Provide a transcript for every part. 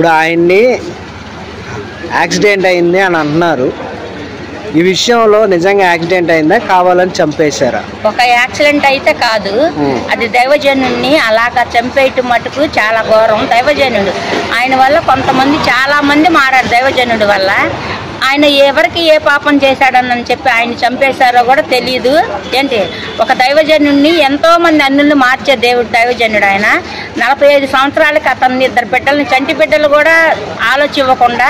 ఇప్పుడు ఆయన్ని యాక్సిడెంట్ అయింది అని అంటున్నారు. ఈ విషయంలో నిజంగా యాక్సిడెంట్ అయిందా, కావాలని చంపేశారా? ఒక యాక్సిడెంట్ అయితే కాదు, అది దైవజనుడిని అలాగా చంపేయటం మటుకు చాలా ఘోరం. దైవజనుడు ఆయన వల్ల కొంతమంది చాలా మంది మారారు. దైవజనుడి వల్ల ఆయన ఎవరికి ఏ పాపం చేశాడని చెప్పి ఆయన చంపేశారో కూడా తెలియదు. ఏంటి, ఒక దైవజనుడిని ఎంతో మంది అన్నుల్ని మార్చే దేవుడు దైవజనుడు. ఆయన 45 సంవత్సరాలకి అతన్ని 2 బిడ్డలని, చంటి బిడ్డలు కూడా ఆలోచించకుండా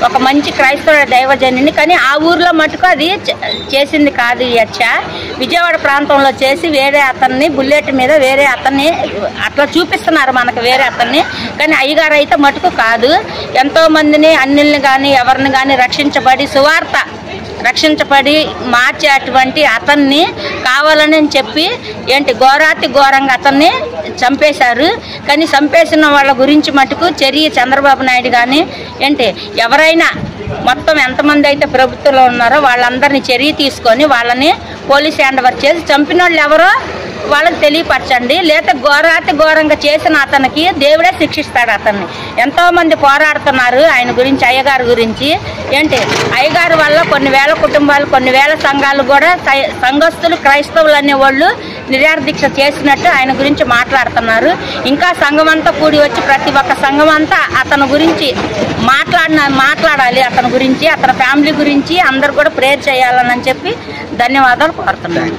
ఒక మంచి క్రైస్తవ దైవజనుడిని, కానీ ఆ ఊర్లో మటుకు అది చేసింది కాదు. ఈ హత్య విజయవాడ ప్రాంతంలో చేసి వేరే అతన్ని బుల్లెట్ మీద వేరే అతన్ని అట్లా చూపిస్తున్నారు మనకు, వేరే అతన్ని. కానీ అయ్యగారు అయితే మటుకు కాదు. ఎంతో మందిని అన్నిల్ని కానీ ఎవరిని కానీ రక్షించబడి మార్చే అటువంటి అతన్ని కావాలని చెప్పి ఏంటి ఘోరాతి ఘోరంగా అతన్ని చంపేశారు. కానీ చంపేసిన వాళ్ళ గురించి మటుకు చర్య చంద్రబాబు నాయుడు కానీ ఏంటి ఎవరైనా మొత్తం ఎంతమంది అయితే ప్రభుత్వంలో ఉన్నారో వాళ్ళందరినీ చర్య తీసుకొని వాళ్ళని పోలీస్ హ్యాండ్ ఓవర్ చేసి చంపిన వాళ్ళు ఎవరో వాళ్ళకి తెలియపరచండి. లేదా ఘోరాతి ఘోరంగా చేసిన అతనికి దేవుడే శిక్షిస్తాడు అతన్ని. ఎంతోమంది పోరాడుతున్నారు ఆయన గురించి, అయ్యగారు గురించి. ఏంటి అయ్యగారు వల్ల కొన్ని వేల కుటుంబాలు, కొన్ని వేల సంఘాలు కూడా సంఘస్థులు క్రైస్తవులు అనేవాళ్ళు నిరాదీక్ష చేసినట్టు ఆయన గురించి మాట్లాడుతున్నారు. ఇంకా సంఘం అంతా కూడి వచ్చి ప్రతి ఒక్క సంఘం అంతా అతని గురించి మాట్లాడాలి, అతని గురించి, అతని ఫ్యామిలీ గురించి అందరు కూడా ప్రేయర్ చేయాలని చెప్పి ధన్యవాదాలు కోరుతున్నాను.